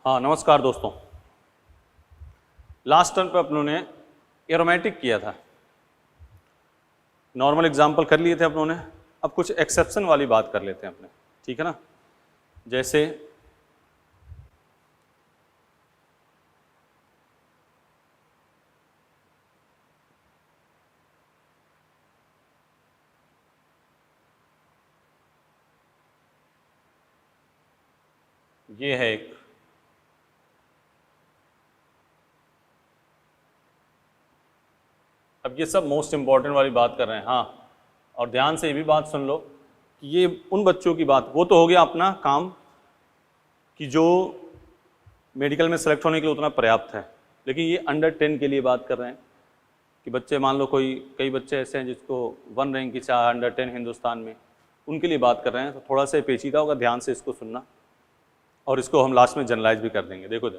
हाँ नमस्कार दोस्तों। लास्ट टर्म पे अपनों ने एरोमेटिक किया था, नॉर्मल एग्जाम्पल कर लिए थे अपनों ने। अब कुछ एक्सेप्शन वाली बात कर लेते हैं अपने, ठीक है ना। जैसे ये है एक, अब ये सब मोस्ट इंपॉर्टेंट वाली बात कर रहे हैं। हाँ, और ध्यान से ये भी बात सुन लो कि ये उन बच्चों की बात, वो तो हो गया अपना काम कि जो मेडिकल में सेलेक्ट होने के लिए उतना पर्याप्त है, लेकिन ये अंडर 10 के लिए बात कर रहे हैं कि बच्चे, मान लो कई बच्चे ऐसे हैं जिसको 1 रैंक की चाह अंडर 10 हिंदुस्तान में, उनके लिए बात कर रहे हैं। तो थोड़ा सा पेचीदा होगा, ध्यान से इसको सुनना, और इसको हम लास्ट में जनरलाइज भी कर देंगे। देखो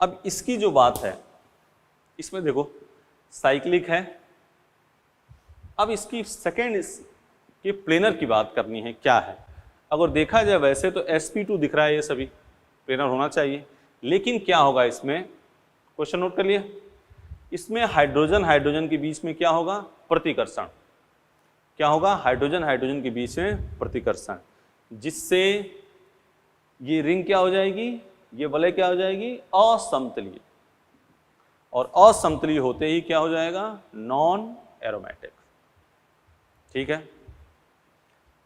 अब इसकी जो बात है, इसमें देखो साइक्लिक है। अब इसकी सेकेंड के प्लेनर की बात करनी है, क्या है। अगर देखा जाए वैसे तो sp2 दिख रहा है, ये सभी प्लेनर होना चाहिए, लेकिन क्या होगा इसमें, क्वेश्चन नोट कर लिया, इसमें हाइड्रोजन हाइड्रोजन के बीच में क्या होगा, प्रतिकर्षण। क्या होगा, हाइड्रोजन हाइड्रोजन के बीच में प्रतिकर्षण, जिससे ये रिंग क्या हो जाएगी, ये वलय क्या हो जाएगी, असमतलीय, और असमतलीय होते ही क्या हो जाएगा, नॉन एरोमेटिक। ठीक है,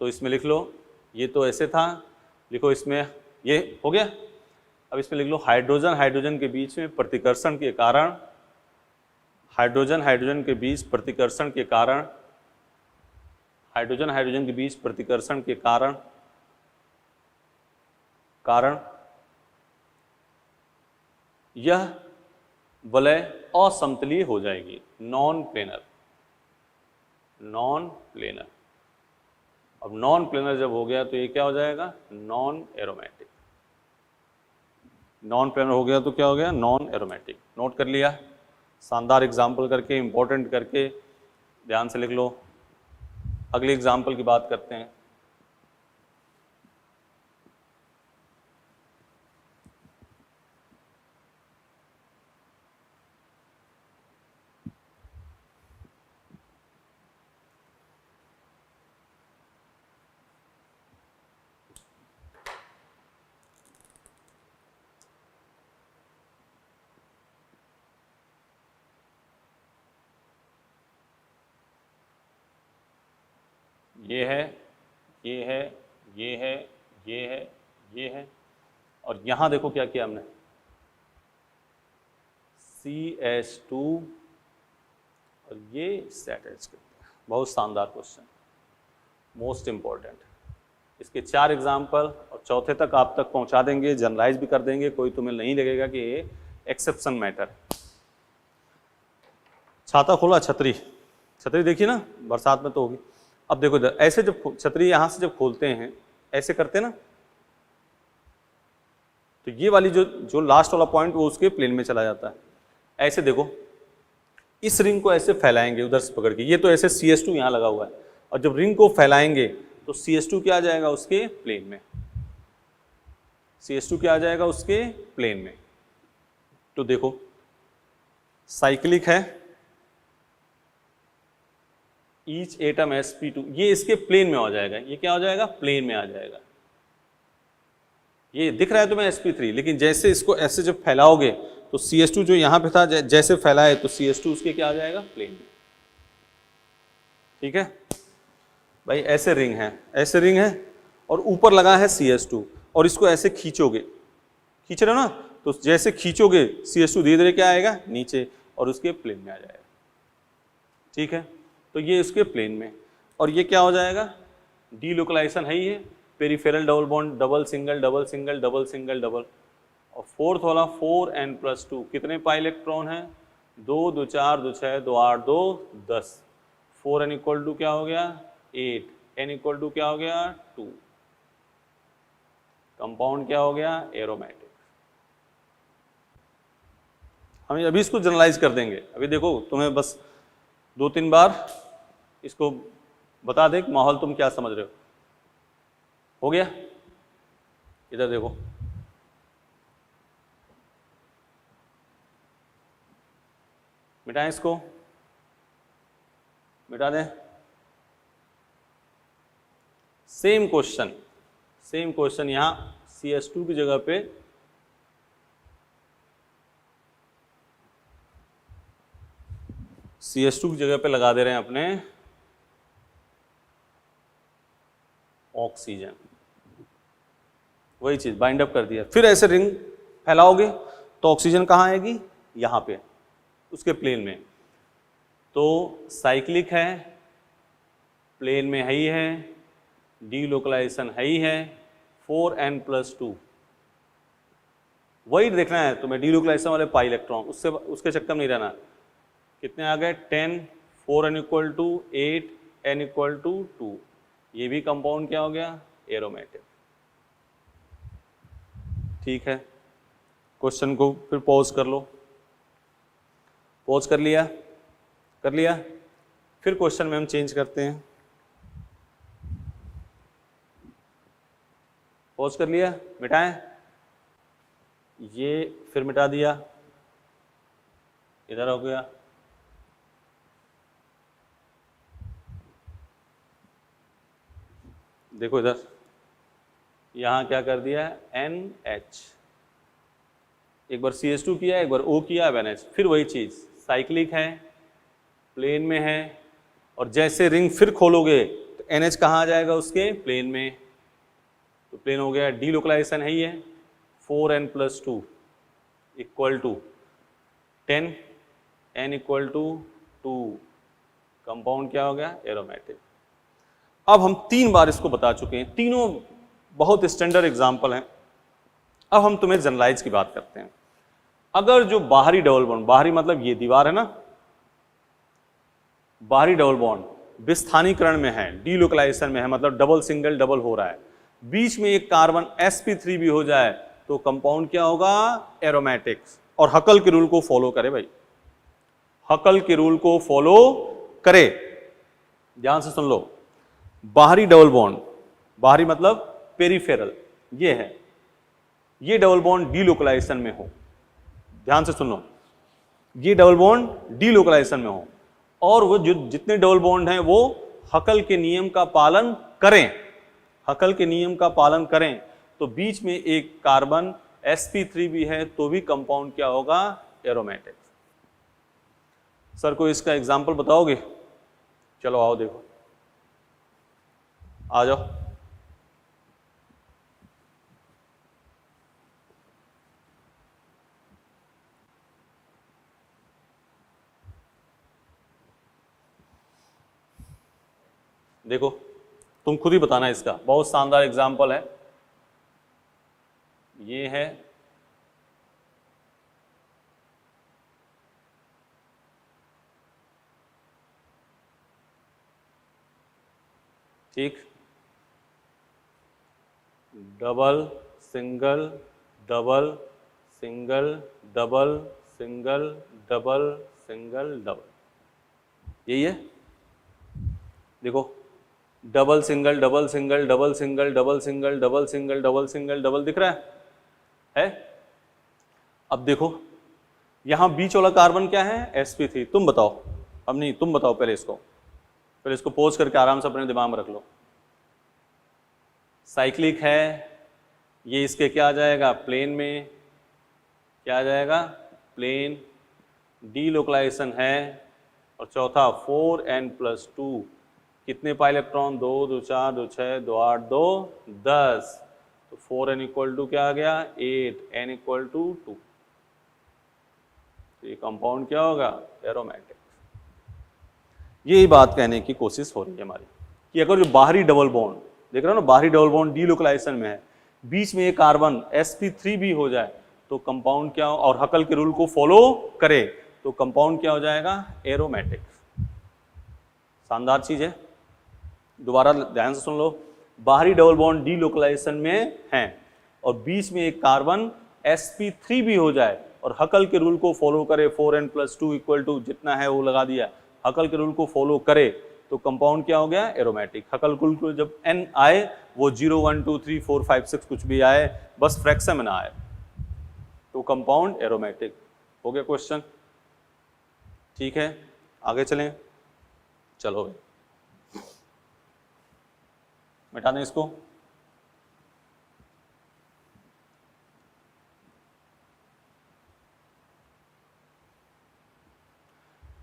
तो इसमें लिख लो, ये तो ऐसे था, लिखो इसमें ये हो गया। अब इसमें लिख लो हाइड्रोजन हाइड्रोजन के बीच में प्रतिकर्षण के कारण, हाइड्रोजन हाइड्रोजन के बीच प्रतिकर्षण के कारण, हाइड्रोजन हाइड्रोजन के बीच प्रतिकर्षण के कारण यह वलय असमतलीय हो जाएगी, नॉन प्लेनर। नॉन प्लेनर, अब नॉन प्लेनर जब हो गया तो ये क्या हो जाएगा, नॉन एरोमेटिक। नॉन प्लेनर हो गया तो क्या हो गया, नॉन एरोमेटिक। नोट कर लिया, शानदार एग्जाम्पल करके, इंपॉर्टेंट करके, ध्यान से लिख लो। अगले एग्जाम्पल की बात करते हैं। ये है, ये है, ये है, ये है, ये है, और यहां देखो क्या किया हमने, CH2 और ये सेट एच करते हैं। बहुत शानदार क्वेश्चन, मोस्ट इंपॉर्टेंट। इसके 4 एग्जाम्पल और चौथे तक आप तक पहुंचा देंगे, जनरलाइज भी कर देंगे, कोई तुम्हें नहीं लगेगा कि ये एक्सेप्शन मैटर। छाता खोला, छतरी, छतरी देखिए ना, बरसात में तो होगी। अब देखो ऐसे जब छतरी यहां से जब खोलते हैं, ऐसे करते हैं ना, तो ये वाली जो लास्ट वाला पॉइंट वो उसके प्लेन में चला जाता है। ऐसे देखो, इस रिंग को ऐसे फैलाएंगे उधर से पकड़ के, ये तो ऐसे CH2 यहाँ लगा हुआ है, और जब रिंग को फैलाएंगे तो CH2 क्या आ जाएगा उसके प्लेन में, CH2 क्या आ जाएगा उसके प्लेन में। तो देखो साइक्लिक है, ईच एटम sp2, ये इसके प्लेन में आ जाएगा, ये क्या हो जाएगा, प्लेन में आ जाएगा। ये दिख रहा है तुम्हें sp3, लेकिन जैसे इसको ऐसे जब फैलाओगे तो CH2 जो यहां पे था, जैसे फैलाए तो CH2 उसके क्या आ जाएगा, प्लेन में। ठीक है भाई, ऐसे रिंग है, ऐसे रिंग है, और ऊपर लगा है CH2, और इसको ऐसे खींचोगे, खींच रहे हो ना, तो जैसे खींचोगे CH2 धीरे धीरे क्या आएगा, नीचे, और उसके प्लेन में आ जाएगा। ठीक है, तो ये इसके प्लेन में, और ये क्या हो जाएगा, डीलोकलाइजेशन है ही है, peripheral double bond, double single double single double single double, और फोर्थ वाला 4n+2, कितने पाई इलेक्ट्रॉन है, 2 2 4 2 6 2 8 2 10, 4n = क्या हो गया, 8, n = क्या हो गया, 2। कंपाउंड क्या हो गया, एरोमेटिक। हम अभी इसको जनरलाइज कर देंगे। अभी देखो तुम्हें बस 2-3 बार इसको बता दे कि माहौल तुम क्या समझ रहे हो गया। इधर देखो, मिटाएं इसको, मिटा दें। सेम क्वेश्चन यहां CH2 की जगह पे लगा दे रहे हैं अपने ऑक्सीजन, वही चीज बाइंड अप कर दिया। फिर ऐसे रिंग फैलाओगे तो ऑक्सीजन कहाँ आएगी, यहाँ पे उसके प्लेन में। तो साइक्लिक है, प्लेन में है ही है, डीलोकलाइजेशन है ही है, 4n+2 वही देखना है तुम्हें, डीलोकलाइजेशन वाले पाई इलेक्ट्रॉन, उसके चक्कर में नहीं रहना। कितने आ गए 10, 4n = 8, n = 2। ये भी कंपाउंड क्या हो गया, एरोमेटिक। ठीक है, क्वेश्चन को फिर पॉज कर लो, पॉज कर लिया, फिर क्वेश्चन में हम चेंज करते हैं। पॉज कर लिया, मिटाएं, ये फिर मिटा दिया, इधर हो गया, देखो इधर, यहां क्या कर दिया है NH, एक बार CH2 किया, एक बार O किया, अब NH, फिर वही चीज, साइक्लिक है, प्लेन में है, और जैसे रिंग फिर खोलोगे तो NH कहाँ आ जाएगा, उसके प्लेन में। तो प्लेन हो गया, डीलोकलाइजेशन है ही है, 4n+2 = 10, n = 2, कंपाउंड क्या हो गया, एरोमेटिक। अब हम 3 बार इसको बता चुके हैं, तीनों बहुत स्टैंडर्ड एग्जाम्पल हैं। अब हम तुम्हें जनरलाइज की बात करते हैं। अगर जो बाहरी डबल बॉन्ड, बाहरी मतलब ये दीवार है ना, बाहरी डबल बॉन्ड विस्थानीकरण में है, डीलोकलाइजेशन में है, मतलब डबल सिंगल डबल हो रहा है, बीच में एक कार्बन sp3 भी हो जाए तो कंपाउंड क्या होगा, एरोमेटिक्स। और हकल के रूल को फॉलो करे भाई, हकल के रूल को फॉलो करे, ध्यान से सुन लो। बाहरी डबल बॉन्ड, बाहरी मतलब पेरिफेरल, ये है, ये डबल बॉन्ड डीलोकलाइजेशन में हो, ध्यान से सुन लो, ये डबल बॉन्ड डीलोकलाइजेशन में हो, और वो जो जितने डबल बॉन्ड हैं वो हकल के नियम का पालन करें, हकल के नियम का पालन करें, तो बीच में एक कार्बन sp3 भी है तो भी कंपाउंड क्या होगा, एरोमेटिक। सर को इसका एग्जाम्पल बताओगे? चलो आओ, देखो, आ जाओ। देखो तुम खुद ही बताना, इसका बहुत शानदार एग्जाम्पल है, ये है ठीक, double single double single double single double single double, यही है। देखो double single double single double single double single double single double single double दिख रहा है? अब देखो यहां बीच वाला कार्बन क्या है, sp3। तुम बताओ, अब नहीं, तुम बताओ, पहले इसको पोज करके आराम से अपने दिमाग में रख लो। साइक्लिक है, ये इसके क्या आ जाएगा, प्लेन में, क्या आ जाएगा, प्लेन, डीलोकलाइजेशन है, और चौथा 4n+2, कितने पाई इलेक्ट्रॉन, 2 2 4 2 6 2 8 2 10, तो 4n = क्या आ गया, 8, n = 2, तो ये कंपाउंड क्या होगा, एरोमेटिक। यही बात कहने की कोशिश हो रही है हमारी, कि अगर जो बाहरी डबल बॉन्ड देख रहे हो ना, बाहरी डबल बॉन्ड डीलोकलाइजेशन में है, बीच में एक कार्बन sp3 भी हो जाए तो कंपाउंड क्या, और हकल के रूल को फॉलो करे तो कंपाउंड क्या हो जाएगा, एरोमेटिक। शानदार चीज है, दोबारा ध्यान से सुन लो। बाहरी डबल बॉन्ड डीलोकलाइजेशन में है और बीच में एक कार्बन sp3 भी हो जाए और हकल के रूल को फॉलो करे, 4n+2 = जितना है वो लगा दिया, हकल के रूल को फॉलो करे तो कंपाउंड क्या हो गया, एरोमेटिक। हकल के रूल को जब n आए, वो 0 1 2 3 4 5 6 कुछ भी आए, बस फ्रैक्शन में ना आए, तो कंपाउंड एरोमेटिक हो गया। क्वेश्चन ठीक है, आगे चलें। चलो मिटा दें इसको।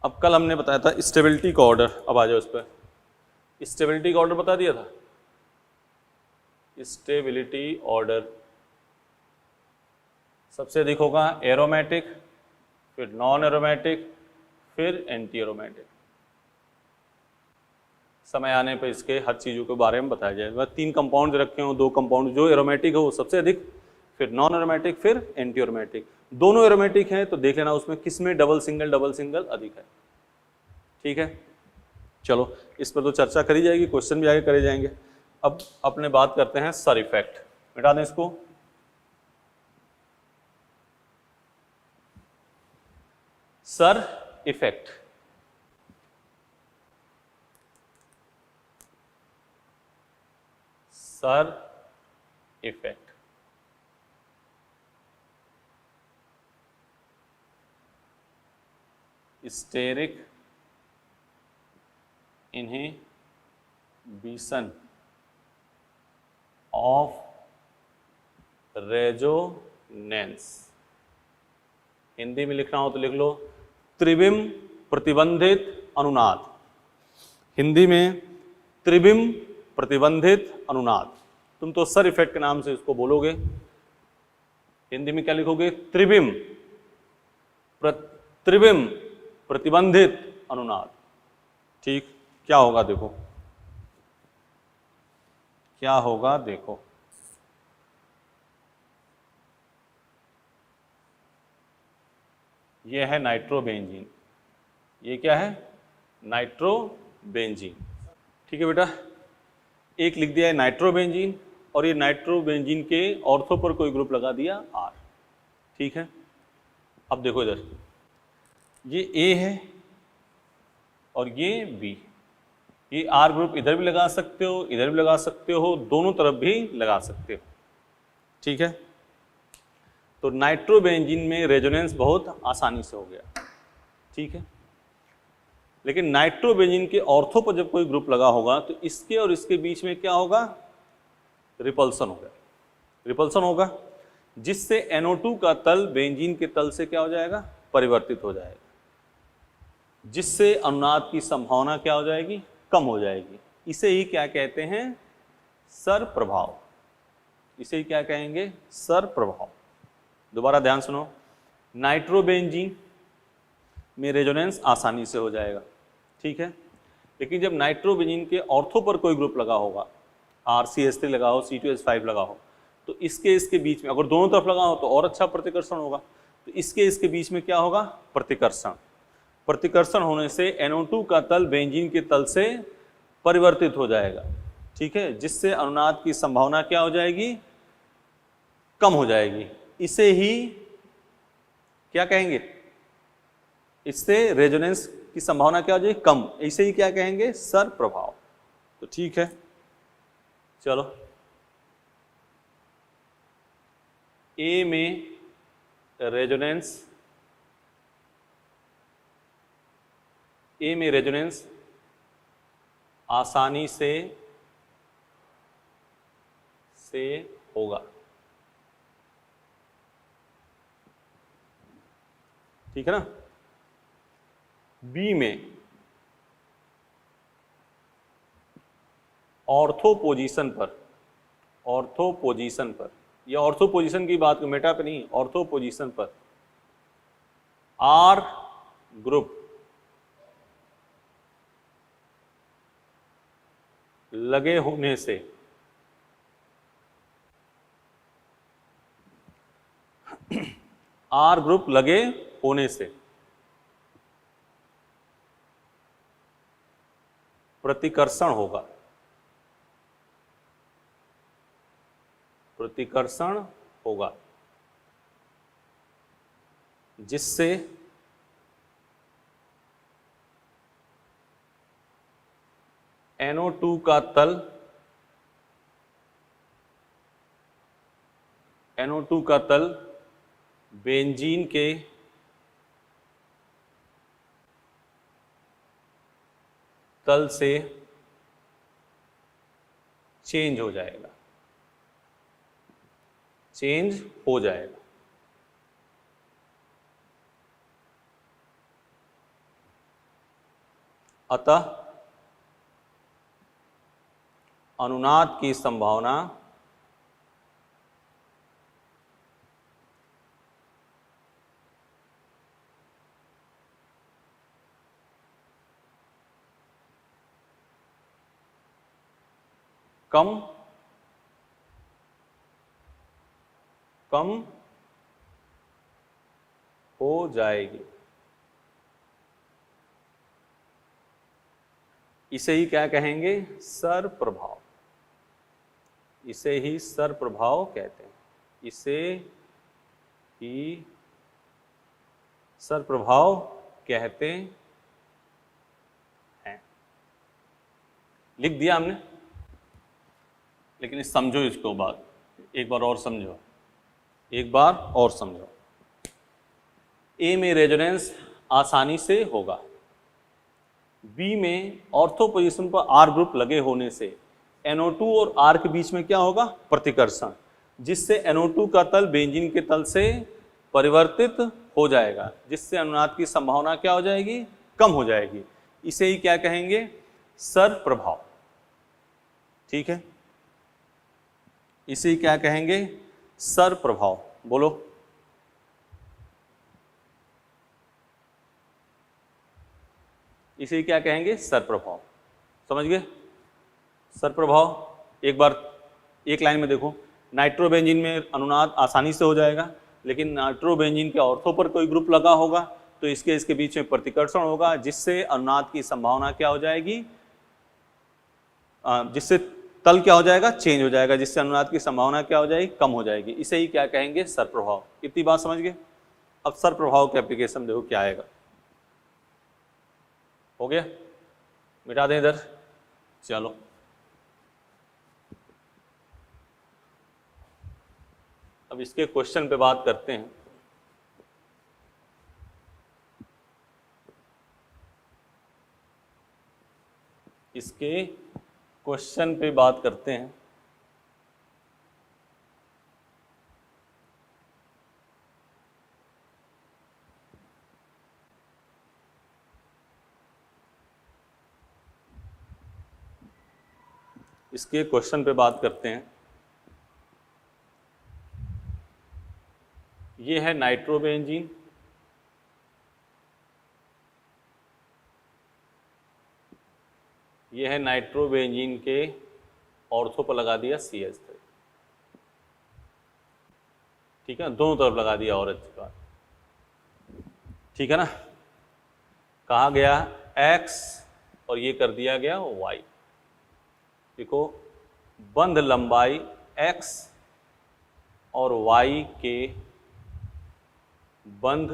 अब कल हमने बताया था स्टेबिलिटी का ऑर्डर, अब आ जाओ इस पर। स्टेबिलिटी का ऑर्डर बता दिया था। स्टेबिलिटी ऑर्डर सबसे अधिक होगा एरोमेटिक, फिर नॉन एरोमेटिक, फिर एंटी एरोमेटिक। समय आने पर इसके हर चीज़ों के बारे में बताया जाएगा। 3 कंपाउंड रखे हों, 2 कंपाउंड जो एरोमेटिक है वो सबसे अधिक, फिर नॉन एरोमेटिक, फिर एंटी एरोमेटिक। दोनों एरोमेटिक हैं तो देख लेना उसमें किसमें डबल सिंगल अधिक है। ठीक है, चलो इस पर तो चर्चा करी जाएगी, क्वेश्चन भी आगे करे जाएंगे। अब अपने बात करते हैं सर इफेक्ट। मिटा दें इसको। Sir effect sir effect steric inhibition of resonance. Hindi में लिखना हो तो लिख लो त्रिविम प्रतिबंधित अनुनाद। हिंदी में त्रिविम प्रतिबंधित अनुनाद। तुम तो सर इफेक्ट के नाम से इसको बोलोगे, हिंदी में क्या लिखोगे? त्रिविम प्रतिबंधित अनुनाद। ठीक, क्या होगा देखो, क्या होगा देखो। यह है नाइट्रोबेंजीन। ये क्या है? नाइट्रोबेंजीन। ठीक है बेटा, एक लिख दिया है नाइट्रोबेंजीन, और ये नाइट्रोबेंजीन के ऑर्थो पर कोई ग्रुप लगा दिया R। ठीक है, अब देखो इधर, ये A है और ये B। ये R ग्रुप इधर भी लगा सकते हो, इधर भी लगा सकते हो, दोनों तरफ भी लगा सकते हो। ठीक है, तो नाइट्रोबेंजीन में रेजोनेंस बहुत आसानी से हो गया। ठीक है, लेकिन नाइट्रोबेंजीन के ऑर्थो पर जब कोई ग्रुप लगा होगा तो इसके और इसके बीच में क्या होगा? रिपल्सन होगा। रिपल्सन होगा, जिससे NO2 का तल बेंजीन के तल से क्या हो जाएगा? परिवर्तित हो जाएगा, जिससे अनुनाद की संभावना क्या हो जाएगी? कम हो जाएगी। इसे ही क्या कहते हैं? सर प्रभाव। इसे ही क्या कहेंगे? सर प्रभाव। दोबारा ध्यान सुनो, नाइट्रोबेंजीन में रेजोनेंस आसानी से हो जाएगा। ठीक है, लेकिन जब नाइट्रोबेंजीन के ऑर्थो पर कोई ग्रुप लगा होगा, RCH3 लगा हो, C2H5 लगा हो, तो इसके बीच में अगर दोनों तरफ लगा हो तो और अच्छा प्रतिकर्षण होगा। तो इसके बीच में क्या होगा? प्रतिकर्षण। प्रतिकर्षण होने से NO2 का तल बेंजीन के तल से परिवर्तित हो जाएगा। ठीक है, जिससे अनुनाद की संभावना क्या हो जाएगी? कम हो जाएगी। इसे ही क्या कहेंगे? इससे रेजोनेंस की संभावना क्या हो जाएगी? कम। इसे ही क्या कहेंगे? सर प्रभाव। तो ठीक है, चलो A में रेजोनेंस आसानी से होगा। ठीक है ना। B में ऑर्थो पोजीशन पर, ये ऑर्थो पोजीशन की बात, मेटा पे नहीं, ऑर्थो पोजीशन पर R ग्रुप लगे होने से R ग्रुप लगे होने से प्रतिकर्षण होगा। जिससे NO2 का तल बेंजीन के तल से चेंज हो जाएगा, चेंज हो जाएगा। अतः अनुनाद की संभावना कम हो जाएगी। इसे ही क्या कहेंगे? सर प्रभाव। इसे ही सर प्रभाव कहते हैं। इसे ही सर प्रभाव कहते हैं। लिख दिया हमने, लेकिन समझो इसको बात, एक बार और समझो, एक बार और समझो। ए में रेजोनेंस आसानी से होगा, बी में ऑर्थो पोजीशन पर आर ग्रुप लगे होने से NO2 और आर के बीच में क्या होगा? प्रतिकर्षण, जिससे NO2 का तल बेंजीन के तल से परिवर्तित हो जाएगा, जिससे अनुनाद की संभावना क्या हो जाएगी? कम हो जाएगी। इसे ही क्या कहेंगे? सर प्रभाव। ठीक है, इसे ही क्या कहेंगे? सर प्रभाव। बोलो। इसे क्या कहेंगे? सर प्रभाव। समझ गए? सर प्रभाव एक बार एक लाइन में देखो। नाइट्रोबेंजीन में अनुनाद आसानी से हो जाएगा, लेकिन नाइट्रोबेंजीन के ऑर्थो पर कोई ग्रुप लगा होगा तो इसके बीच में प्रतिकर्षण होगा, जिससे अनुनाद की संभावना क्या हो जाएगी? जिससे तल क्या हो जाएगा? चेंज हो जाएगा, जिससे अनुनाद की संभावना क्या हो जाएगी? कम हो जाएगी। इसे ही क्या कहेंगे? सर प्रभाव। इतनी बात समझ गए? अब सर प्रभाव के एप्लीकेशन देखो क्या आएगा। हो गया? मिटा दें इधर। चलो, अब इसके क्वेश्चन पे बात करते हैं। इसके क्वेश्चन पे बात करते हैं। इसके क्वेश्चन पे बात करते हैं। ये है नाइट्रोबेंजीन, ये है नाइट्रोबेंजीन के ऑर्थो पर लगा दिया CH3। ठीक है, दोनों तरफ लगा दिया OH का। ठीक है ना? कहा गया X और ये कर दिया गया Y। देखो, बंध लंबाई X और Y के बंध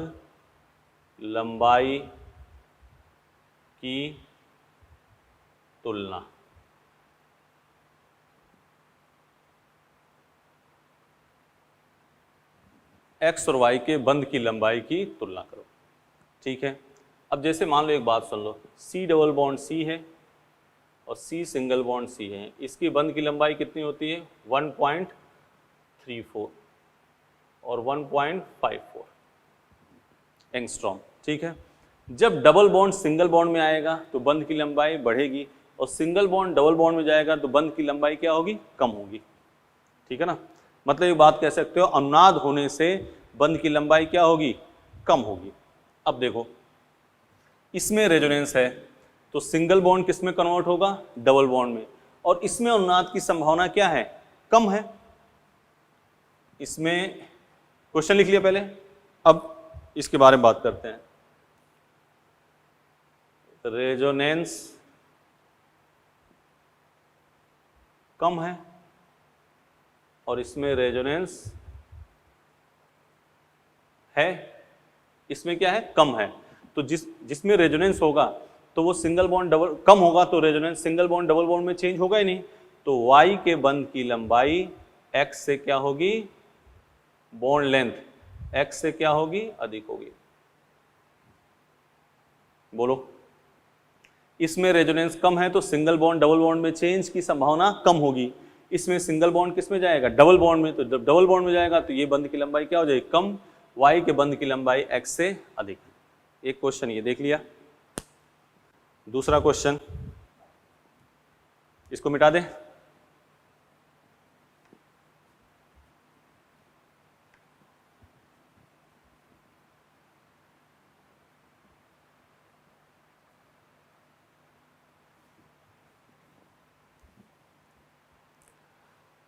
लंबाई की तुलना। X और Y के बंध की लंबाई की तुलना करो। ठीक है, अब जैसे मान लो एक बात सुन लो, C डबल बॉन्ड C है और C सिंगल बॉन्ड C है। इसकी बंध की लंबाई कितनी होती है? 1.34 और 1.54 एंगस्ट्रॉम। ठीक है, जब डबल बॉन्ड सिंगल बॉन्ड में आएगा तो बंध की लंबाई बढ़ेगी, और सिंगल बॉन्ड डबल बॉन्ड में जाएगा तो बंध की लंबाई क्या होगी? कम होगी। ठीक है ना? मतलब ये बात कह सकते हो, अनुनाद होने से बंध की लंबाई क्या होगी? कम होगी। अब देखो, इसमें रेजोनेंस है तो सिंगल बॉन्ड किस में कन्वर्ट होगा? डबल बॉन्ड में। और इसमें अनुनाद की संभावना क्या है? कम है। इसमें क्वेश्चन लिख लिया पहले, अब इसके बारे में बात करते हैं। रेजोनेंस कम है और इसमें रेजोनेंस है, इसमें क्या है? कम है। तो जिसमें रेजोनेंस होगा तो वो सिंगल बॉन्ड डबल, कम होगा तो resonance single bond double bond में चेंज होगा ही नहीं। तो Y के बंध की लंबाई X से क्या होगी? बॉन्ड लेंथ X से क्या होगी? अधिक होगी। बोलो। इसमें रेजोनेंस कम है तो सिंगल बॉन्ड डबल बॉन्ड में चेंज की संभावना कम होगी। इसमें सिंगल बॉन्ड किस में जाएगा, डबल बॉन्ड में, तो जब डबल बॉन्ड में जाएगा तो ये बंध की लंबाई क्या हो जाएगी, कम, y के बंध की लंबाई x से अधिक। एक क्वेश्चन ये देख लिया। दूसरा क्वेश्चन, इसको मिटा दें।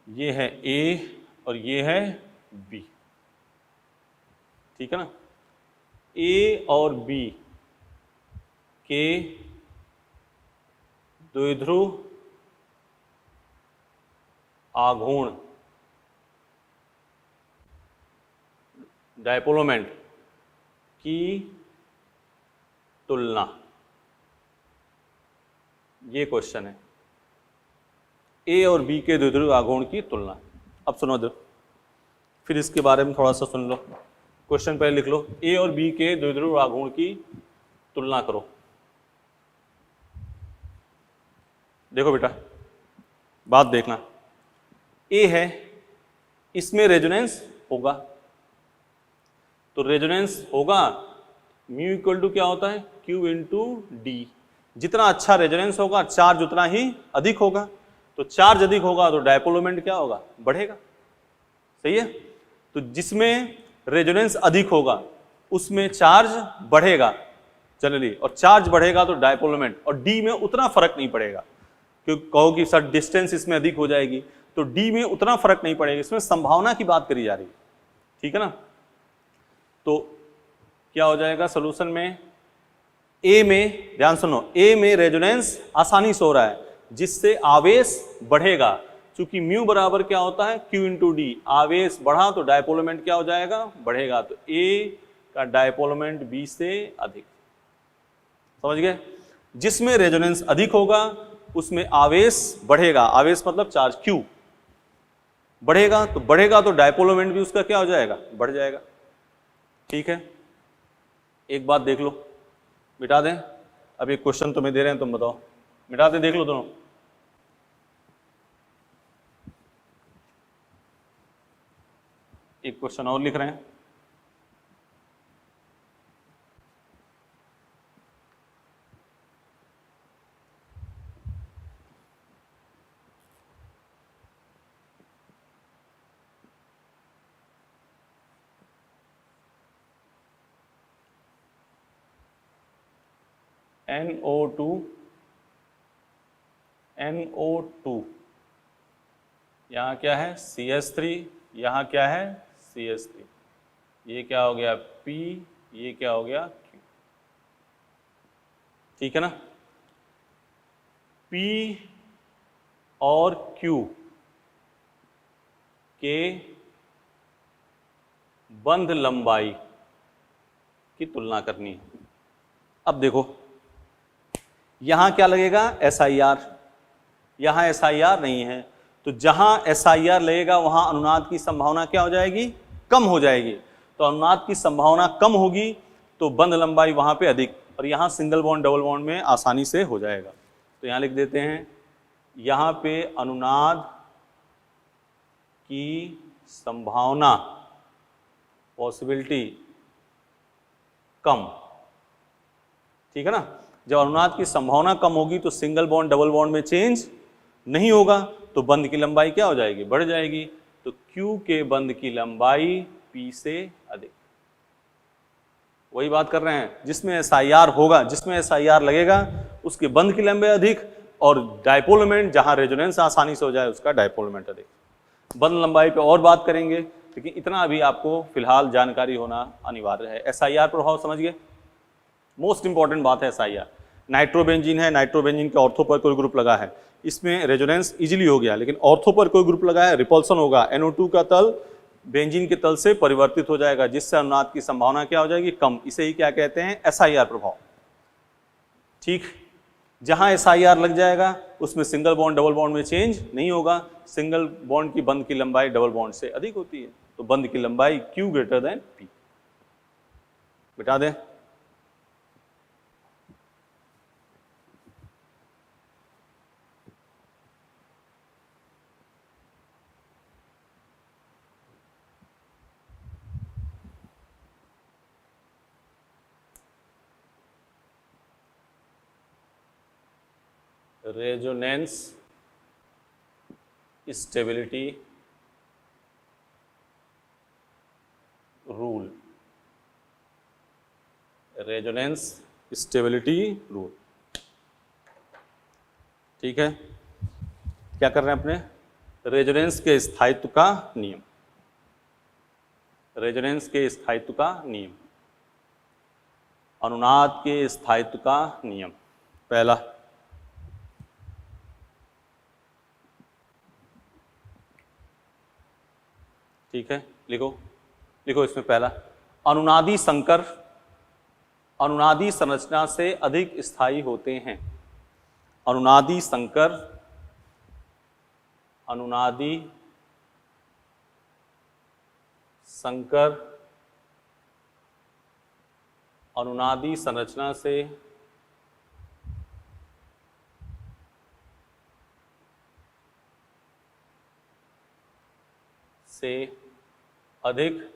ये है A और ये है B, ठीक है ना। A और B के द्विध्रुव आघूर्ण डायपोल मोमेंट की तुलना, ये क्वेश्चन है। ए और बी के द्विध्रुव आघूर्ण की तुलना। अब सुनो दो, फिर इसके बारे में थोड़ा सा सुन लो। क्वेश्चन पहले लिख लो, ए और बी के द्विध्रुव आघूर्ण की तुलना करो। देखो बेटा, बात देखना, ए है, इसमें रेजोनेंस होगा, तो रेजोनेंस होगा, म्यू इक्वल टू क्या होता है, क्यू इंटू डी। जितना अच्छा रेजोनेंस होगा चार्ज उतना ही अधिक होगा, तो चार्ज अधिक होगा तो डायपोल मोमेंट क्या होगा, बढ़ेगा। सही है, तो जिसमें रेजोनेंस अधिक होगा उसमें चार्ज बढ़ेगा जनरली, और चार्ज बढ़ेगा तो डायपोल मोमेंट, और डी में उतना फर्क नहीं पड़ेगा, क्योंकि कहो कि सर डिस्टेंस इसमें अधिक हो जाएगी, तो डी में उतना फर्क नहीं पड़ेगा। इसमें संभावना की बात करी जा रही है, ठीक है ना। तो क्या हो जाएगा सोल्यूशन में, ए में, ध्यान सुनो, ए में रेजोनेंस आसानी से हो रहा है जिससे आवेश बढ़ेगा, क्योंकि म्यू बराबर क्या होता है, क्यू इंटू डी। आवेश बढ़ा तो डायपोल मोमेंट क्या हो जाएगा, बढ़ेगा, तो ए का डायपोल मोमेंट बी से अधिक। समझ गए, जिसमें रेजोनेंस अधिक होगा उसमें आवेश बढ़ेगा, आवेश मतलब चार्ज क्यू बढ़ेगा, तो डायपोल मोमेंट भी उसका क्या हो जाएगा, बढ़ जाएगा। ठीक है, एक बात देख लो, मिटा दें। अब एक क्वेश्चन तुम्हें दे रहे हैं, तुम बताओ, मिटा दें, देख लो दोनों। एक क्वेश्चन और लिख रहे हैं, NO2, यहाँ क्या है CH3, यहाँ क्या है CH3, ये क्या हो गया P, ये क्या हो गया Q, ठीक है ना। P और Q के बंध लंबाई की तुलना करनी है। अब देखो, यहां क्या लगेगा, SIR, यहां SIR नहीं है, तो जहां SIR लगेगा वहां अनुनाद की संभावना क्या हो जाएगी, कम हो जाएगी। तो अनुनाद की संभावना कम होगी तो बंध लंबाई वहां पे अधिक, और यहां सिंगल बॉन्ड डबल बॉन्ड में आसानी से हो जाएगा। तो यहां लिख देते हैं, यहां पे अनुनाद की संभावना, पॉसिबिलिटी, कम, ठीक है ना। जब अनुनाद की संभावना कम होगी तो सिंगल बॉन्ड डबल बॉन्ड में चेंज नहीं होगा, तो बंध की लंबाई क्या हो जाएगी, बढ़ जाएगी। तो Q के बंध की लंबाई P से अधिक। वही बात कर रहे हैं, जिसमें SIR होगा, जिसमें SIR लगेगा उसके बंध की लंबाई अधिक, और डायपोल मोमेंट जहां रेजोनेंस आसानी से हो जाए उसका डायपोल मोमेंट अधिक। बंध लंबाई पे और बात करेंगे, लेकिन इतना अभी आपको फिलहाल जानकारी होना अनिवार्य है। SIR प्रभाव समझ गए, मोस्ट इंपॉर्टेंट बात है SIR। नाइट्रोबेंजीन है, नाइट्रोबेंजीन के ऑर्थो पर कोई ग्रुप लगा है, इसमें रेजोनेंस इजीली हो गया, लेकिन ऑर्थो पर कोई ग्रुप लगा है, रिपल्सन होगा, NO2 का तल बेंजीन के तल से परिवर्तित हो जाएगा, जिससे अनुनाद की संभावना क्या हो जाएगी, कम। इसे ही क्या कहते हैं, SIR प्रभाव। ठीक, जहां SIR लग जाएगा उसमें सिंगल बॉन्ड डबल बॉन्ड में चेंज नहीं होगा, सिंगल बॉन्ड की बंध की लंबाई डबल बॉन्ड से अधिक होती है, तो बंध की लंबाई Q ग्रेटर देन P। बिठा दें। Resonance stability rule, resonance stability rule. ठीक है, क्या कर रहे हैं अपने? रेजोनेंस के स्थायित्व का नियम, रेजोनेंस के स्थायित्व का नियम, अनुनाद के स्थायित्व का नियम। पहला, ठीक है, लिखो लिखो इसमें पहला, अनुनादी संकर अनुनादी संरचना से अधिक स्थायी होते हैं। अनुनादी संकर, अनुनादी संकर अनुनादी संरचना से अधिक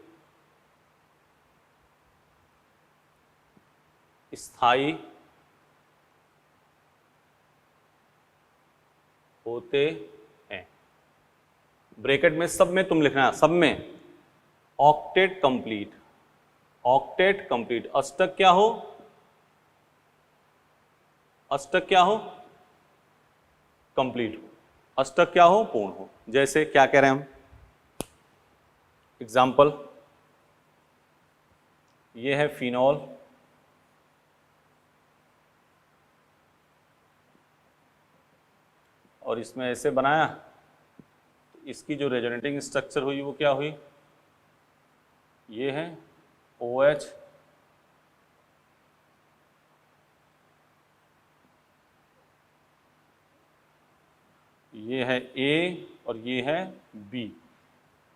स्थायी होते हैं। ब्रैकेट में सब में तुम लिखना, सब में ऑक्टेट कंप्लीट, ऑक्टेट कंप्लीट। अष्टक क्या हो? अष्टक क्या हो? कंप्लीट हो। अष्टक क्या हो? पूर्ण हो। जैसे क्या कह रहे हैं हम? एग्जाम्पल, ये है फिनॉल, और इसमें ऐसे बनाया, तो इसकी जो रेजोनेटिंग स्ट्रक्चर हुई वो क्या हुई? ये है OH, ये है A और ये है B।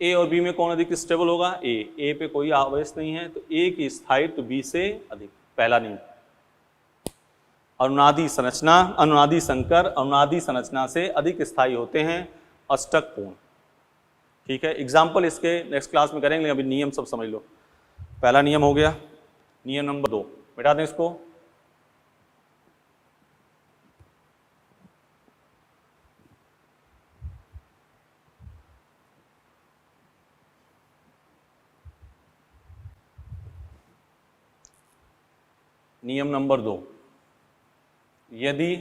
A और B में कौन अधिक स्टेबल होगा? A पे कोई आवेश नहीं है, तो A की स्थायित्व B से अधिक। पहला नियम, अनुनादी संरचना, अनुनादी संकर अनुनादी संरचना से अधिक स्थायी होते हैं, अष्टक पूर्ण। ठीक है, एग्जाम्पल इसके नेक्स्ट क्लास में करेंगे, अभी नियम सब समझ लो। पहला नियम हो गया। नियम नंबर 2, मिटा दें इसको। नियम नंबर 2, यदि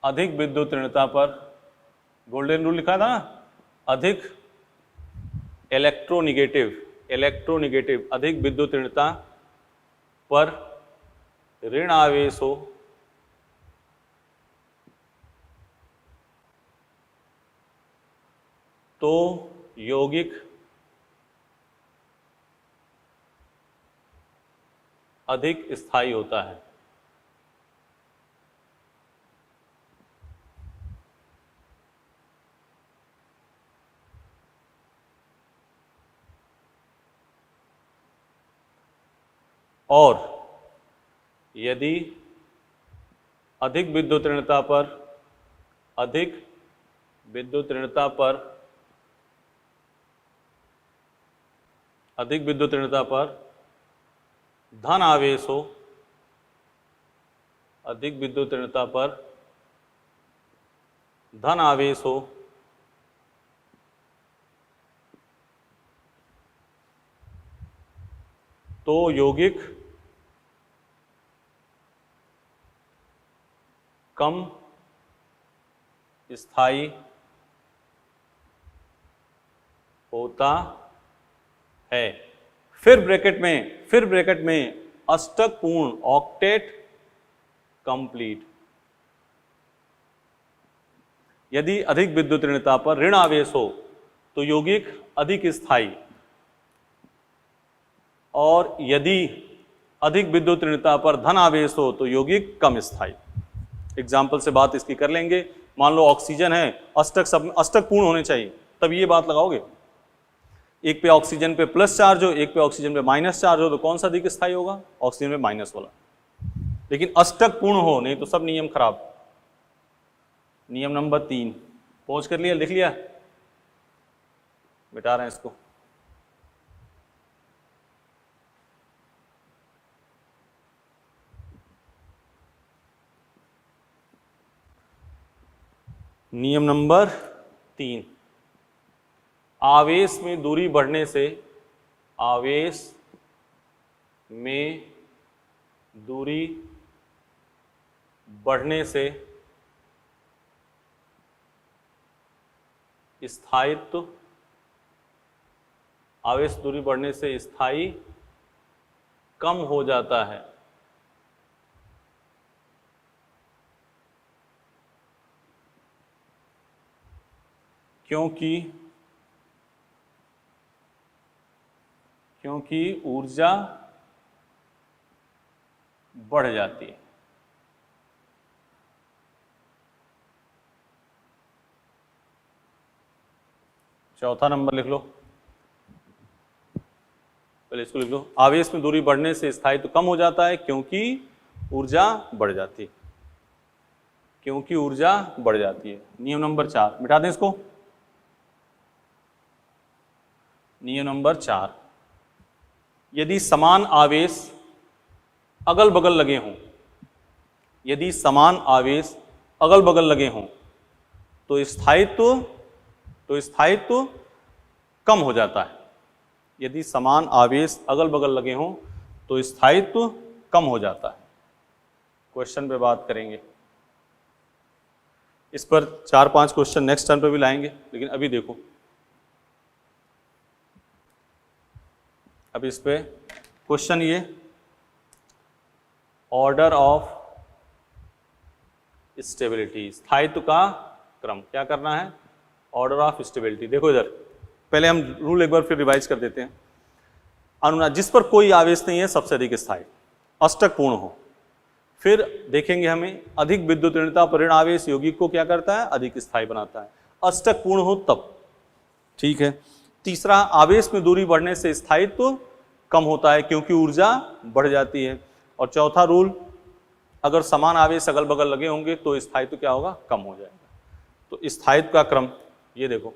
अधिक विद्युत ऋणता पर, गोल्डन रूल लिखा था ना, अधिक इलेक्ट्रोनिगेटिव अधिक विद्युत ऋणता पर ऋण आवेश हो तो यौगिक अधिक स्थायी होता है। और यदि अधिक विद्युत ऋणता पर धन आवेश हो, अधिक विद्युत ऋणता पर धन आवेश हो तो यौगिक कम स्थायी होता है। फिर ब्रैकेट में अष्टक पूर्ण, ऑक्टेट कंप्लीट। यदि अधिक विद्युत ऋणता पर ऋण आवेश हो तो यौगिक अधिक स्थायी, और यदि अधिक विद्युत ऋणता पर धन आवेश हो तो यौगिक कम स्थायी। एग्जाम्पल से बात इसकी कर लेंगे। मान लो ऑक्सीजन है, अष्टक पूर्ण होने चाहिए, तब ये बात लगाओगे। एक पे ऑक्सीजन पे प्लस चार्ज हो, एक पे ऑक्सीजन पे माइनस चार्ज हो, तो कौन सा अधिक स्थायी होगा? ऑक्सीजन पे माइनस वाला। लेकिन अष्टक पूर्ण हो, नहीं तो सब नियम खराब। नियम नंबर 3 पहुंच कर लिया, लिख लिया, मिटा रहे हैं इसको। नियम नंबर 3, आवेश में दूरी बढ़ने से, आवेश में दूरी बढ़ने से स्थायित्व, आवेश दूरी बढ़ने से स्थायी कम हो जाता है। क्योंकि ऊर्जा बढ़ जाती है। चौथा नंबर लिख लो, पहले इसको लिख लो। आवेश में दूरी बढ़ने से स्थायित्व कम हो जाता है क्योंकि ऊर्जा बढ़ जाती है, क्योंकि ऊर्जा बढ़ जाती है। नियम नंबर 4 मिटा दें इसको। नियम नंबर 4, यदि समान आवेश अगल बगल लगे हों, यदि समान आवेश अगल बगल लगे हों तो स्थायित्व कम हो जाता है। यदि समान आवेश अगल बगल लगे हों तो स्थायित्व कम हो जाता है। क्वेश्चन पे बात करेंगे, इस पर 4-5 क्वेश्चन नेक्स्ट टर्न पे भी लाएंगे, लेकिन अभी देखो, अब इस पे क्वेश्चन ये, ऑर्डर ऑफ स्टेबिलिटी, स्थायित्व का क्रम, क्या करना है, ऑर्डर ऑफ स्टेबिलिटी। देखो इधर, पहले हम रूल एक बार फिर रिवाइज कर देते हैं। अनुनाद, जिस पर कोई आवेश नहीं है सबसे अधिक स्थायी, अष्टक पूर्ण हो। फिर देखेंगे हमें अधिक विद्युत ऋणता पर ऋण आवेश यौगिक को क्या करता है, अधिक स्थायी बनाता है। अष्टक पूर्ण हो तब, ठीक है। तीसरा, आवेश में दूरी बढ़ने से स्थायित्व कम होता है क्योंकि ऊर्जा बढ़ जाती है। और चौथा रूल, अगर समान आवेश अगल बगल लगे होंगे तो स्थायित्व क्या होगा, कम हो जाएगा। तो स्थायित्व का क्रम ये देखो,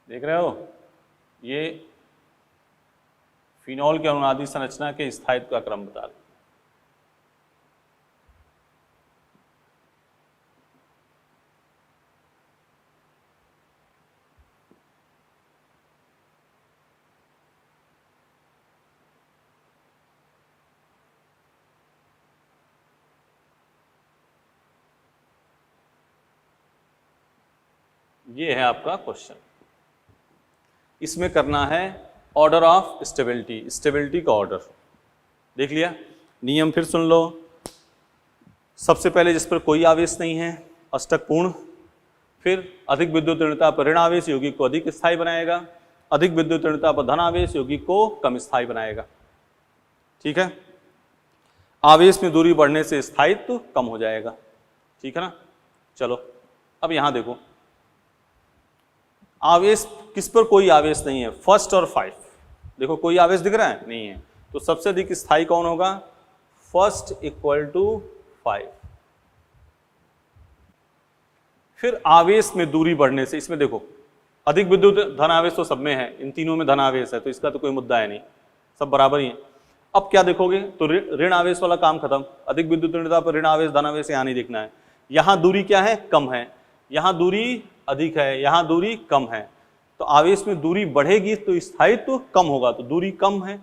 देख रहे हो, ये फिनॉल के अनुनादी संरचना के स्थायित्व का क्रम बता रहे। ये है आपका क्वेश्चन, इसमें करना है ऑर्डर ऑफ स्टेबिलिटी, स्टेबिलिटी का ऑर्डर। देख लिया, नियम फिर सुन लो। सबसे पहले जिस पर कोई आवेश नहीं है अष्टक पूर्ण, फिर अधिक विद्युत ऋणता पर ऋण आवेश यौगिक को अधिक स्थायी बनाएगा, अधिक विद्युत ऋणता पर धन आवेश यौगिक को कम स्थायी बनाएगा, ठीक है। आवेश में दूरी बढ़ने से स्थायित्व कम हो जाएगा, ठीक है ना। चलो अब यहां देखो, आवेश, किस पर कोई आवेश नहीं है, फर्स्ट और 5, देखो कोई आवेश दिख रहा है, नहीं है, तो सबसे अधिक स्थायी कौन होगा, फर्स्ट इक्वल टू 5। फिर आवेश में दूरी बढ़ने से, इसमें देखो अधिक विद्युत धन आवेश तो सब में है, इन तीनों में धन आवेश है, तो इसका तो कोई मुद्दा है नहीं, सब बराबर ही है। अब क्या देखोगे, तो ऋण आवेश वाला काम खत्म, अधिक विद्युत ऋणता पर ऋण आवेश धन आवेश यहां नहीं देखना है। यहां दूरी क्या है, कम है, यहां दूरी अधिक है, यहां दूरी कम है, तो आवेश में दूरी बढ़ेगी तो स्थायित्व कम होगा, तो दूरी कम है,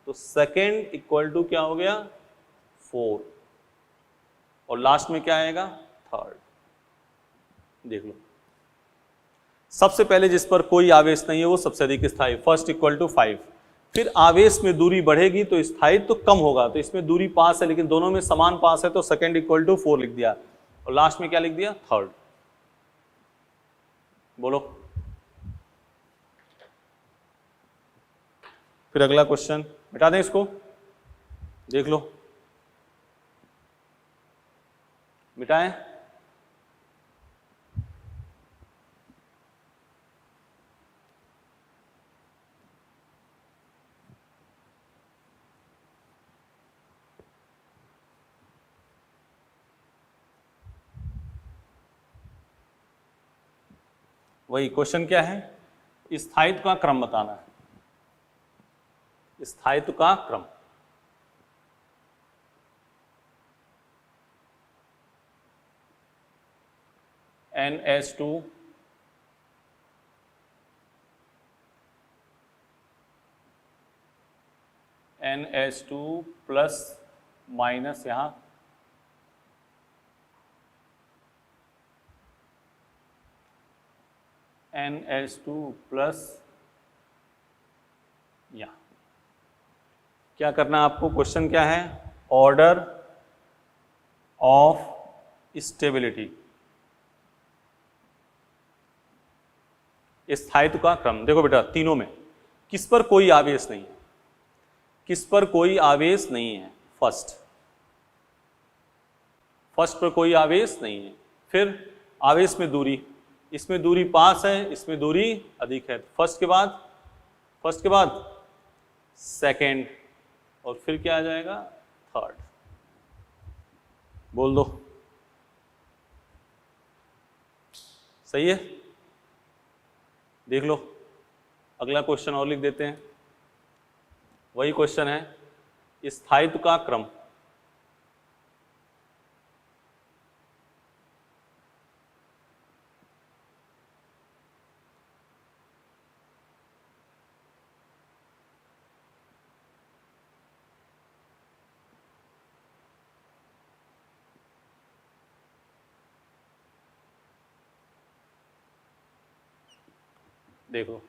तो सेकेंड इक्वल टू क्या हो गया, 4, और लास्ट में क्या आएगा, थर्ड। देख लो, सबसे पहले जिस पर कोई आवेश नहीं है वो सबसे अधिक स्थायी, फर्स्ट इक्वल टू 5। फिर आवेश में दूरी बढ़ेगी तो स्थायित्व कम होगा, तो इसमें दूरी पास है लेकिन दोनों में समान पास है, तो सेकेंड इक्वल टू 4 लिख दिया, और लास्ट में क्या लिख दिया, थर्ड। बोलो, फिर अगला क्वेश्चन, मिटा दें इसको, देख लो, मिटाएं। वही क्वेश्चन क्या है, स्थायित्व का क्रम बताना है, स्थायित्व का क्रम। NH2 NH2 प्लस माइनस यहाँ NH2 प्लस, यहाँ क्या करना है आपको, क्वेश्चन क्या है, ऑर्डर ऑफ स्टेबिलिटी, स्थायित्व का क्रम। देखो बेटा तीनों में किस पर कोई आवेश नहीं है, किस पर कोई आवेश नहीं है, फर्स्ट पर कोई आवेश नहीं है। फिर आवेश में दूरी, इसमें दूरी पास है, इसमें दूरी अधिक है। फर्स्ट के बाद सेकेंड, और फिर क्या आ जाएगा, थर्ड। बोल दो, सही है। देख लो अगला क्वेश्चन और लिख देते हैं, वही क्वेश्चन है, स्थायित्व का क्रम। देखो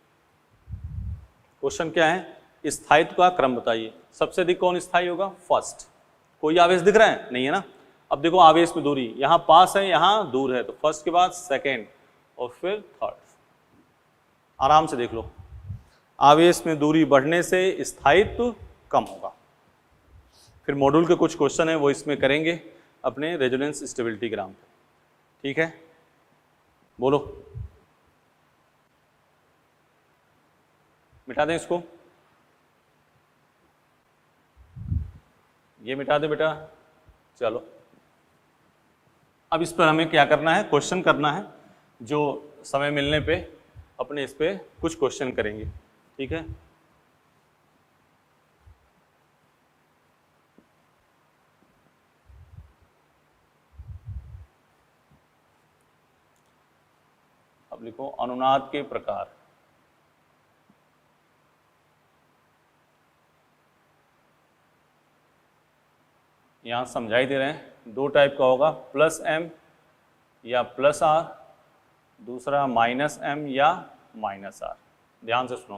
क्वेश्चन क्या है, स्थायित्व का क्रम बताइए। सबसे अधिक कौन स्थायी होगा, फर्स्ट। कोई आवेश दिख रहा है, नहीं है ना। अब देखो आवेश में दूरी, यहां पास है यहां दूर है, तो फर्स्ट के बाद सेकेंड और फिर थर्ड। आराम से देख लो, आवेश में दूरी बढ़ने से स्थायित्व कम होगा। फिर मॉड्यूल के कुछ क्वेश्चन है वो इसमें करेंगे अपने रेजोनेंस स्टेबिलिटी ग्राम पे, ठीक है। बोलो, मिटा दें इसको, ये मिटा दे बेटा। चलो अब इस पर हमें क्या करना है, क्वेश्चन करना है, जो समय मिलने पे अपने इस पे कुछ क्वेश्चन करेंगे, ठीक है। अब लिखो अनुनाद के प्रकार। यहाँ समझाई दे रहे हैं, दो टाइप का होगा, प्लस एम या प्लस आर, दूसरा माइनस एम या माइनस आर। ध्यान से सुनो,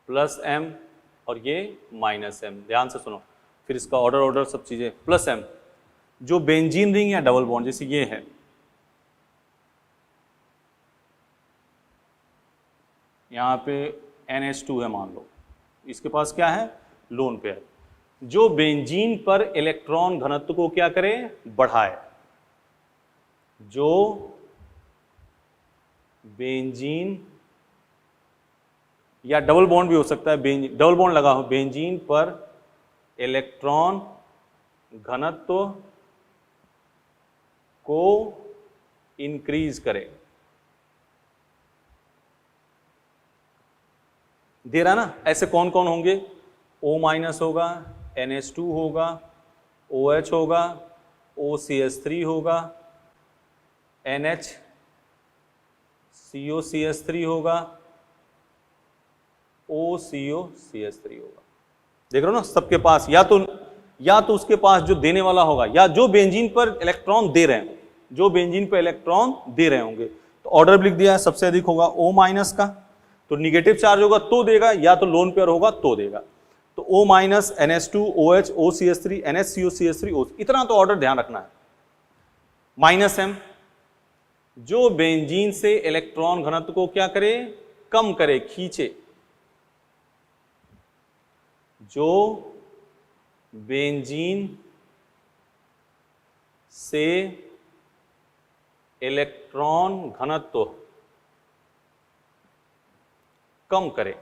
प्लस एम और ये माइनस एम, ध्यान से सुनो। फिर इसका ऑर्डर सब चीजें। प्लस एम जो बेंजीन रिंग या डबल बॉन्ड, जैसे ये है, यहाँ पे NH2 है मान लो, इसके पास क्या है, लोन पेयर, जो बेंजीन पर इलेक्ट्रॉन घनत्व को क्या करे, बढ़ाए। जो बेंजीन या डबल बॉन्ड भी हो सकता है, डबल बॉन्ड लगा हो, बेंजीन पर इलेक्ट्रॉन घनत्व को इंक्रीज करे, दे रहा ना। ऐसे कौन कौन होंगे, O माइनस होगा, NH2 होगा, OH होगा, OCH3 होगा, NHCOCH3 होगा, OCOCH3 होगा। देख रहे हो ना, सबके पास या तो उसके पास जो देने वाला होगा, या जो बेंजीन पर इलेक्ट्रॉन दे रहे हैं, जो बेंजीन पर इलेक्ट्रॉन दे रहे होंगे। तो ऑर्डर लिख दिया है, सबसे अधिक होगा O माइनस का, तो निगेटिव चार्ज होगा तो देगा, या तो लोन पेयर होगा तो देगा। तो O minus, NH2, OH, OCH3, NHCOCH3, O, इतना तो ऑर्डर ध्यान रखना है। माइनस M जो बेंजीन से इलेक्ट्रॉन घनत्व को क्या करे, कम करे, खींचे। जो बेंजीन से इलेक्ट्रॉन घनत्व कम करे,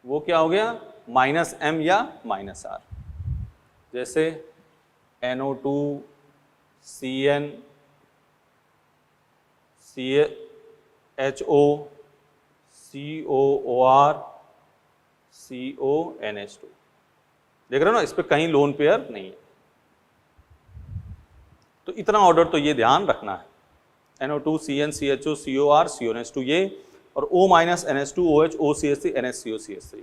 वो क्या हो गया, माइनस एम या माइनस आर। जैसे NO2, CN CHO COOR CONH2। देख रहे हो ना, इस पे कहीं लोन पेयर नहीं है। तो इतना ऑर्डर तो ये ध्यान रखना है, NO2 CN CHO COR CONH2 ये, और O minus NH2 OH OCH3 NHCO CH3।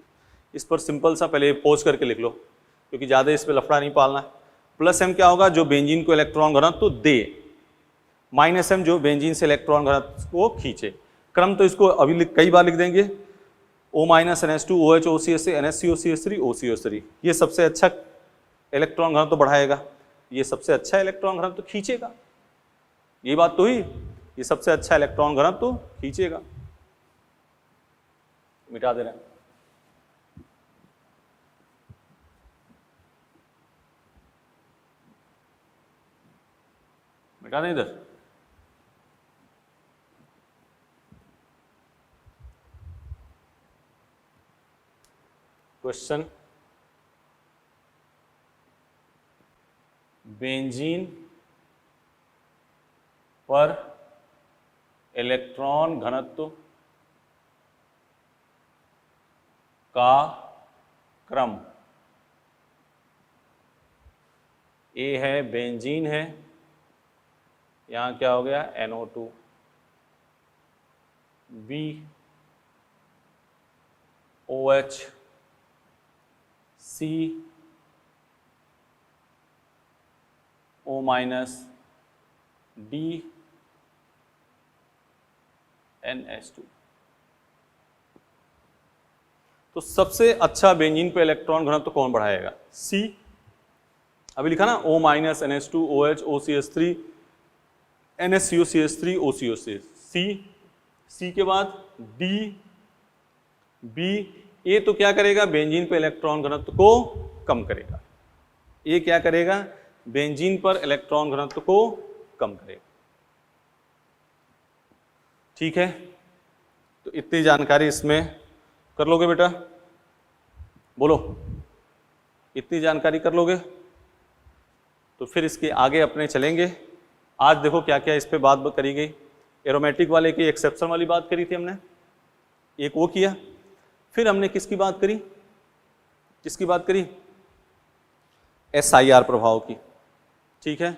इस पर सिंपल सा पहले पोज करके लिख लो, क्योंकि ज़्यादा इस पर लफड़ा नहीं पालना है। प्लस M क्या होगा, जो बेंजीन को इलेक्ट्रॉन घनत्व तो दे, माइनस M जो बेंजीन से इलेक्ट्रॉन घनत्व को खींचे। क्रम तो इसको अभी कई बार लिख देंगे, O minus NH2 OH OCH3 NHCO CH3 OCO3। ये सबसे अच्छा इलेक्ट्रॉन घनत्व तो बढ़ाएगा, ये सबसे अच्छा इलेक्ट्रॉन घनत्व तो खींचेगा। ये बात तो हुई, ये सबसे अच्छा इलेक्ट्रॉन घनत्व तो खींचेगा। मिटा दे रहे हैं। मिटा दें इधर। क्वेश्चन, बेंजीन पर इलेक्ट्रॉन घनत्व का क्रम। ए है बेंजीन है, यहाँ क्या हो गया NO2, B OH C O minus D NH2। तो सबसे अच्छा बेंजीन पे इलेक्ट्रॉन घनत्व तो कौन बढ़ाएगा, C। अभी लिखा ना O minus NH2 OH OCH3 NHCO CH3 OCO3 C के बाद D B। ए तो क्या करेगा, बेंजीन पे इलेक्ट्रॉन घनत्व को कम करेगा। ए क्या करेगा, बेंजीन पर इलेक्ट्रॉन घनत्व को कम करेगा। ठीक है, तो इतनी जानकारी इसमें कर लोगे बेटा, बोलो इतनी जानकारी कर लोगे? तो फिर इसके आगे अपने चलेंगे। आज देखो क्या क्या इस पे बात करी गई। एरोमेटिक वाले की एक्सेप्शन वाली बात करी थी हमने, एक वो किया। फिर हमने किसकी बात करी, किसकी बात करी, SIR प्रभाव की। ठीक है,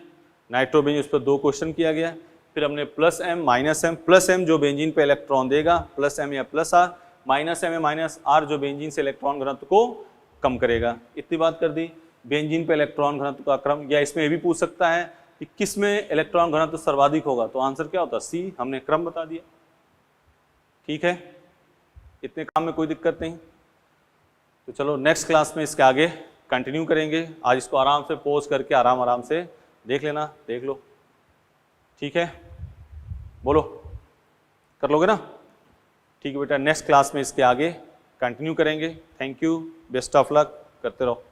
नाइट्रोबेंजीन, उस पर 2 क्वेश्चन किया गया। फिर हमने plus M minus M, plus M जो बेंजीन पे इलेक्ट्रॉन देगा, प्लस M या प्लस R, माइनस M या माइनस R जो बेंजीन से इलेक्ट्रॉन घनत्व को कम करेगा। इतनी बात कर दी। बेंजीन पे इलेक्ट्रॉन घनत्व का क्रम, या इसमें ये भी पूछ सकता है कि किस में इलेक्ट्रॉन घनत्व सर्वाधिक होगा, तो आंसर क्या होता, C। हमने क्रम बता दिया। ठीक है, इतने काम में कोई दिक्कत नहीं। तो चलो नेक्स्ट क्लास में इसके आगे कंटिन्यू करेंगे। आज इसको आराम से पॉज करके आराम से देख लेना, देख लो। ठीक है, बोलो कर लोगे ना? ठीक है बेटा, नेक्स्ट क्लास में इसके आगे कंटिन्यू करेंगे। Thank you, best of luck, करते रहो।